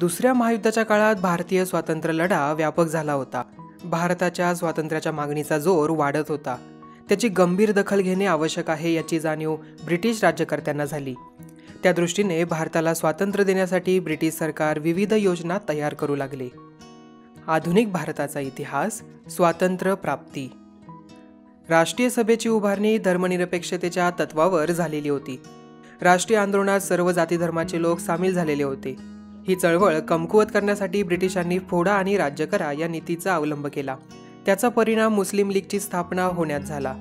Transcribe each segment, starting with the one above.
दुसऱ्या महायुद्धाच्या काळात भारतीय स्वातंत्र्य लढा व्यापक झाला होता. भारताच्या स्वातंत्र्याच्या मागणीचा जोर वाढत होता. त्याची गंभीर दखल घेणे आवश्यक आहे याची जाणीव ब्रिटिश राज्यकर्त्यांना झाली. त्या दृष्टीने भारताला स्वातंत्र्य देण्यासाठी ब्रिटिश सरकार विविध योजना तयार करू लागले. आधुनिक भारताचा इतिहास. स्वातंत्र्य प्राप्ती. राष्ट्रीय सभेची उभारणी धर्मनिरपेक्षतेच्या तत्वावर झालेली होती. राष्ट्रीय आंदोलनात सर्व जाती धर्माचे लोक सामील झालेले होते. ही चळवळ कमकुवत करण्यासाठी ब्रिटिशांनी फोडा आणि राज्य करा या नीतीचा अवलंब केला. त्याचा परिणाम मुस्लिम लीगची स्थापना होण्यात झाला.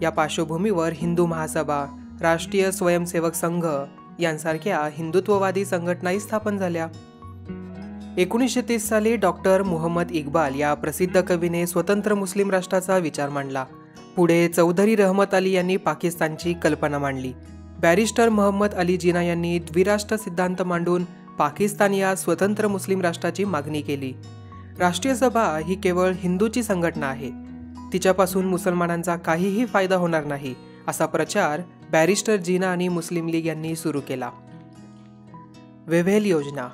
या पार्श्वभूमीवर हिंदू महासभा, राष्ट्रीय स्वयंसेवक संघ यांसारख्या हिंदुत्ववादी संघटनाही स्थापन झाल्या. 1930 साली डॉक्टर मुहम्मद इक्बाल या प्रसिद्ध कवीने स्वतंत्र मुस्लिम राष्ट्राचा विचार मांडला. पुढे चौधरी रहमत अली यांनी पाकिस्तानची कल्पना मांडली. बॅरिस्टर मोहम्मद अली जिना यांनी द्विराष्ट्र सिद्धांत मांडून पाकिस्तान या स्वतंत्र मुस्लिम राष्ट्राची मागणी केली. राष्ट्रीय सभा ही केवळ हिंदूची संघटना आहे, तिच्यापासून मुसलमानांचा काहीही फायदा होणार नाही असा प्रचार बॅरिस्टर जिना आणि मुस्लिम लीग यांनी सुरू केला. वेव्हेल योजना.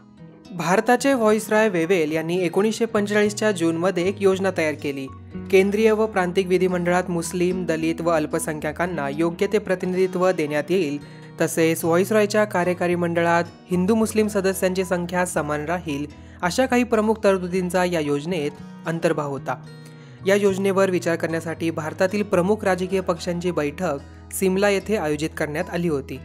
भारताचे व्हॉइसरॉय वेव्हेल यांनी 1945च्या जूनमध्ये एक योजना तयार केली. केंद्रीय व प्रांतिक विधिमंडळात मुस्लिम, दलित व अल्पसंख्याकांना योग्य ते प्रतिनिधित्व देण्यात येईल. तसेच व्हॉइसरॉयच्या कार्यकारी मंडळात हिंदू मुस्लिम सदस्यांची संख्या समान राहील अशा काही प्रमुख तरतुदींचा या योजनेत अंतर्भाव होता. या योजनेवर विचार करण्यासाठी भारतातील प्रमुख राजकीय पक्षांची बैठक सिमला येथे आयोजित करण्यात आली होती.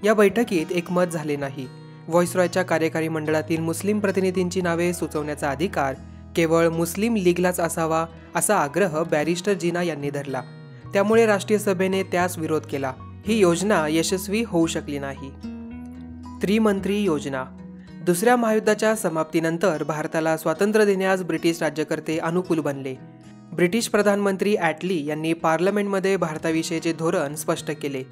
या बैठकीत एकमत झाले नाही. व्हॉइसरॉयच्या कार्यकारी मंडळातील मुस्लिम प्रतिनिधींची नावे सुचवण्याचा अधिकार केवळ मुस्लिम लीगलाच असावा असा आग्रह बॅरिस्टर जिना यांनी धरला. त्यामुळे राष्ट्रीय सभेने त्यास विरोध केला. ही योजना यशस्वी होऊ शकली नाही. त्रिमंत्री योजना. दुसऱ्या महायुद्धाच्या समाप्तीनंतर भारताला स्वातंत्र्य देण्यास ब्रिटिश राज्यकर्ते अनुकूल बनले. ब्रिटिश प्रधानमंत्री ॲटली यांनी पार्लमेंटमध्ये भारताविषयीचे धोरण स्पष्ट केले.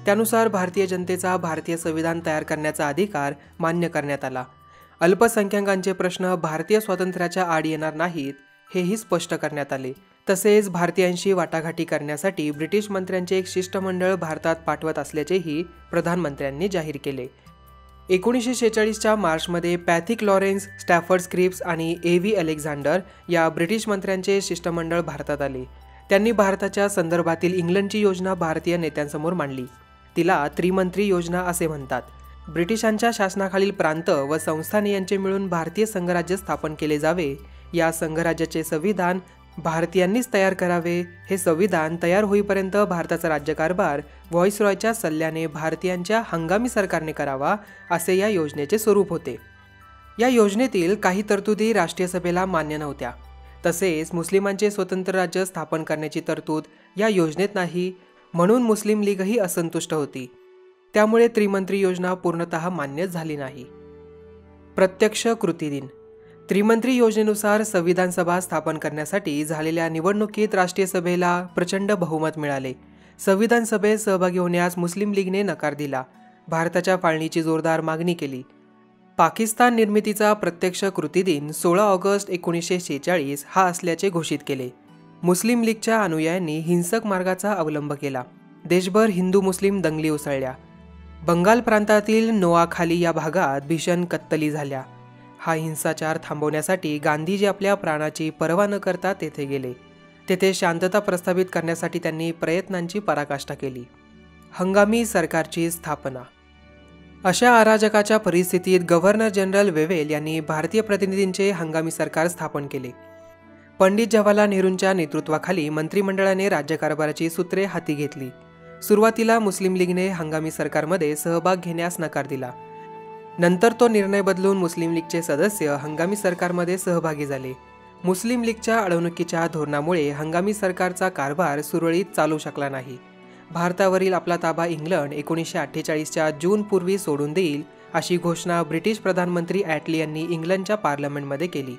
त्यानुसार भारतीय जनतेचा भारतीय संविधान तयार करण्याचा अधिकार मान्य करण्यात आला. अल्पसंख्याकांचे प्रश्न भारतीय स्वातंत्र्याच्या आड येणार नाहीत हेही स्पष्ट करण्यात आले. तसेच भारतीयांशी वाटाघाटी करण्यासाठी ब्रिटिश मंत्र्यांचे एक शिष्टमंडळ भारतात पाठवत असल्याचेही प्रधानमंत्र्यांनी जाहीर केले. 1946च्या मार्चमध्ये पॅथिक लॉरेन्स, स्टॅफर्ड स्क्रिप्स आणि A.V. अलेक्झांडर या ब्रिटिश मंत्र्यांचे शिष्टमंडळ भारतात आले. त्यांनी भारताच्या संदर्भातील इंग्लंडची योजना भारतीय नेत्यांसमोर मांडली. तिला त्रिमंत्री योजना असे म्हणतात. ब्रिटिशांच्या शासनाखालील प्रांत व संस्थाने यांचे मिळून भारतीय संघराज्य स्थापन केले जावे. या संघराज्याचे संविधान भारतीयांनीच तयार करावे. हे संविधान तयार होईपर्यंत भारताचा राज्यकारभार व्हॉइसरॉयच्या सल्ल्याने भारतीयांच्या हंगामी सरकारने करावा असे या योजनेचे स्वरूप होते. या योजनेतील काही तरतुदी राष्ट्रीय सभेला मान्य नव्हत्या. तसेच मुस्लिमांचे स्वतंत्र राज्य स्थापन करण्याची तरतूद या योजनेत नाही, म्हणून मुस्लिम लीगही असंतुष्ट होती. त्यामुळे त्रिमंत्री योजना पूर्णतः मान्य झाली नाही. प्रत्यक्ष कृती दिन. त्रिमंत्री योजनेनुसार संविधान सभा स्थापन करण्यासाठी झालेल्या निवडणुकीत राष्ट्रीय सभेला प्रचंड बहुमत मिळाले. संविधान सभेत सहभागी होण्यास मुस्लिम लीगने नकार दिला. भारताच्या फाळणीची जोरदार मागणी केली. पाकिस्तान निर्मितीचा प्रत्यक्ष कृती दिन 16 ऑगस्ट 1946 हा असल्याचे घोषित केले. मुस्लिम लीगच्या अनुयायांनी हिंसक मार्गाचा अवलंब केला. देशभर हिंदू मुस्लिम दंगली उसळल्या. बंगाल प्रांतातील नोआखाली या भागात भीषण कत्तली झाल्या. हा हिंसाचार थांबवण्यासाठी गांधीजी आपल्या प्राणाची पर्वा न करता तेथे गेले. तेथे शांतता प्रस्थापित करण्यासाठी त्यांनी प्रयत्नांची पराकाष्ठा केली. हंगामी सरकारची स्थापना. अशा अराजकाच्या परिस्थितीत गव्हर्नर जनरल वेव्हेल यांनी भारतीय प्रतिनिधींचे हंगामी सरकार स्थापन केले. पंडित जवाहरलाल नेहरूंच्या नेतृत्वाखाली मंत्रिमंडळाने राज्यकारभाराची सूत्रे हाती घेतली. सुरुवातीला मुस्लिम लीगने हंगामी सरकारमध्ये सहभाग घेण्यास नकार दिला. नंतर तो निर्णय बदलून मुस्लिम लीगचे सदस्य हंगामी सरकारमध्ये सहभागी झाले. मुस्लिम लीगच्या अडवणुकीच्या धोरणामुळे हंगामी सरकारचा कारभार सुरळीत चालू शकला नाही. भारतावरील आपला ताबा इंग्लंड 1948च्या जूनपूर्वी सोडून देईल अशी घोषणा ब्रिटिश प्रधानमंत्री ॲटली यांनी इंग्लंडच्या पार्लमेंटमध्ये केली.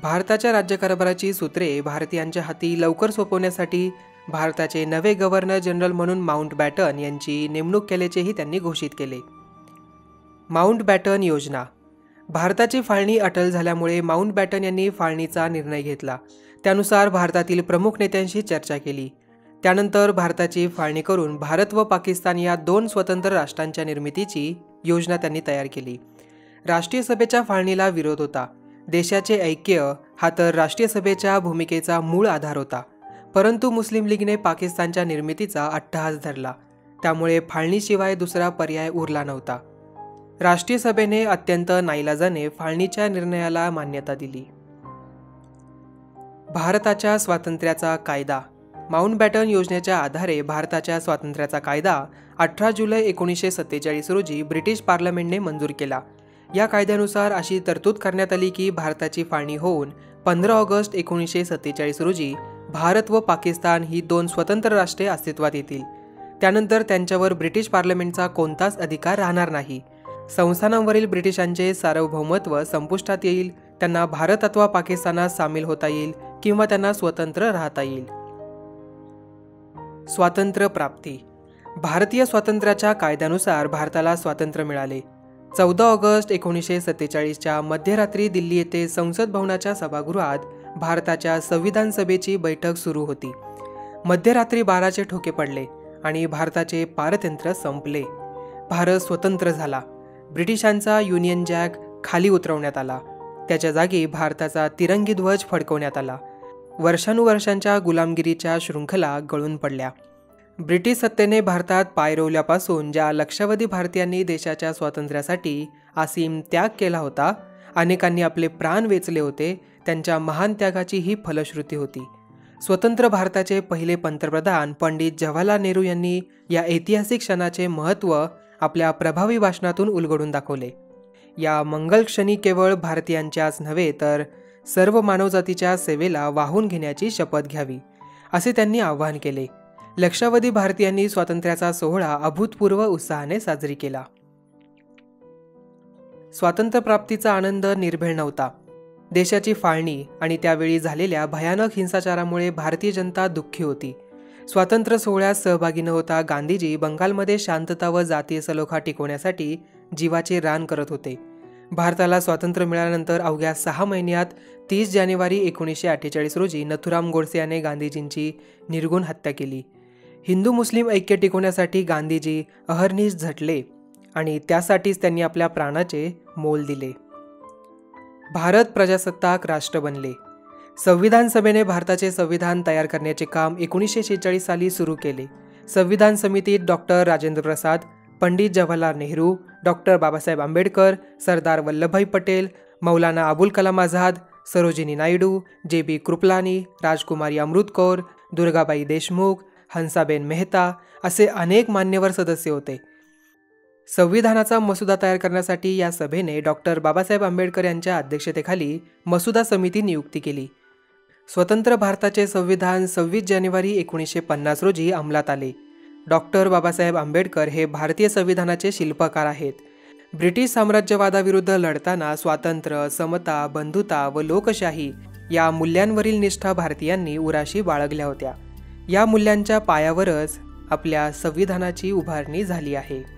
भारताच्या राज्यकारभाराची सूत्रे भारतीयांच्या हाती लवकर सोपवण्यासाठी भारताचे नवे गव्हर्नर जनरल म्हणून माउंटबॅटन यांची नेमणूक केल्याचेही त्यांनी घोषित केले. माउंटबॅटन योजना. भारताची फाळणी अटल झाल्यामुळे माउंटबॅटन यांनी फाळणीचा निर्णय घेतला. त्यानुसार भारतातील प्रमुख नेत्यांशी चर्चा केली. त्यानंतर भारताची फाळणी करून भारत व पाकिस्तान या दोन स्वतंत्र राष्ट्रांच्या निर्मितीची योजना त्यांनी तयार केली. राष्ट्रीय सभेच्या फाळणीला विरोध होता. देशाचे ऐक्य हा तर राष्ट्रीय सभेच्या भूमिकेचा मूळ आधार होता. परंतु मुस्लिम लीगने पाकिस्तानच्या निर्मितीचा अट्टहास धरला. त्यामुळे फाळणीशिवाय दुसरा पर्याय उरला नव्हता. राष्ट्रीय सभेने अत्यंत नाईलाजाने फाळणीच्या निर्णयाला मान्यता दिली. भारताच्या स्वातंत्र्याचा कायदा. माउंटबॅटन योजनेच्या आधारे भारताच्या स्वातंत्र्याचा कायदा 18 जुलै 1947 रोजी ब्रिटिश पार्लमेंटने मंजूर केला. या कायद्यानुसार अशी तरतूद करण्यात आली की भारताची फाळणी होऊन 15 ऑगस्ट 1947 रोजी भारत व पाकिस्तान ही 2 स्वतंत्र राष्ट्रे अस्तित्वात येतील. त्यानंतर त्यांच्यावर ब्रिटिश पार्लमेंटचा कोणताच अधिकार राहणार नाही. संस्थानांवरील ब्रिटिशांचे सार्वभौमत्व संपुष्टात येईल. त्यांना भारत अथवा पाकिस्तानात सामील होता येईल किंवा त्यांना स्वतंत्र राहता येईल. स्वातंत्र्य प्राप्ती. भारतीय स्वातंत्र्याच्या कायद्यानुसार भारताला स्वातंत्र्य मिळाले. 14 ऑगस्ट 1947च्या मध्यरात्री दिल्ली येथे संसद भवनाच्या सभागृहात भारताच्या संविधान सभेची बैठक सुरू होती. मध्यरात्री 12चे ठोके पडले आणि भारताचे पारतंत्र्य संपले. भारत स्वतंत्र झाला. ब्रिटिशांचा युनियन जॅक खाली उतरवण्यात आला. त्याच्या जागी भारताचा तिरंगी ध्वज फडकवण्यात आला. वर्षानुवर्षांच्या गुलामगिरीच्या शृंखला गळून पडल्या. ब्रिटिश सत्तेने भारतात पाय रोवल्यापासून ज्या लक्षावधी भारतीयांनी देशाच्या स्वातंत्र्यासाठी असीम त्याग केला होता, अनेकांनी आपले प्राण वेचले होते, त्यांच्या महान त्यागाची ही फलश्रुती होती. स्वतंत्र भारताचे पहिले पंतप्रधान पंडित जवाहरलाल नेहरू यांनी या ऐतिहासिक क्षणाचे महत्त्व आपल्या प्रभावी भाषणातून उलगडून दाखवले. या मंगल क्षणी केवळ भारतीयांच्याच नव्हे तर सर्व मानवजातीच्या सेवेला वाहून घेण्याची शपथ घ्यावी, असे त्यांनी आवाहन केले. लक्षावधी भारतीयांनी स्वातंत्र्याचा सोहळा अभूतपूर्व उत्साहाने साजरी केला. स्वातंत्र्यप्राप्तीचा आनंद निर्भेळ नव्हता. देशाची फाळणी आणि त्यावेळी झालेल्या भयानक हिंसाचारामुळे भारतीय जनता दुःखी होती. स्वातंत्र्य सोहळ्यात सहभागी न होता गांधीजी बंगालमध्ये शांतता व जातीय सलोखा टिकवण्यासाठी जीवाचे रान करत होते. भारताला स्वातंत्र्य मिळाल्यानंतर अवघ्या 6 महिन्यात 30 जानेवारी 1948 रोजी नथुराम गोडसे याने गांधीजींची निर्घृण हत्या केली. हिंदू मुस्लिम ऐक्य टिकवण्यासाठी गांधीजी अहर्निश झटले आणि त्यासाठीच त्यांनी आपल्या प्राणाचे मोल दिले. भारत प्रजासत्ताक राष्ट्र बनले. संविधान सभेने भारताचे संविधान तयार करण्याचे काम 1946 साली सुरू केले. संविधान समितीत doctor Rajendra Prasad, Pandit Jawaharlal Nehru, doctor Babasaheb Ambedkar, Sardar Vallabhbhai Patel, Maulana Abul Kalam Azad, Sarojini Naidu, JB. Kripalani, राजकुमारी अमृत कौर, दुर्गाबाई देशमुख, हंसाबेन मेहता असे अनेक मान्यवर सदस्य होते. संविधानाचा मसुदा तयार करण्यासाठी या सभेने डॉक्टर बाबासाहेब आंबेडकर यांच्या अध्यक्षतेखाली मसुदा समिती नियुक्ती केली. स्वतंत्र भारताचे संविधान 26 जानेवारी 1950 रोजी अंमलात आले. डॉक्टर बाबासाहेब आंबेडकर हे भारतीय संविधानाचे शिल्पकार आहेत. ब्रिटिश साम्राज्यवादाविरुद्ध लढताना स्वातंत्र्य, समता, बंधुता व लोकशाही या मूल्यांवरील निष्ठा भारतीयांनी उराशी बाळगल्या होत्या. या मूल्यांच्या पायावरच आपल्या संविधानाची उभारणी झाली आहे.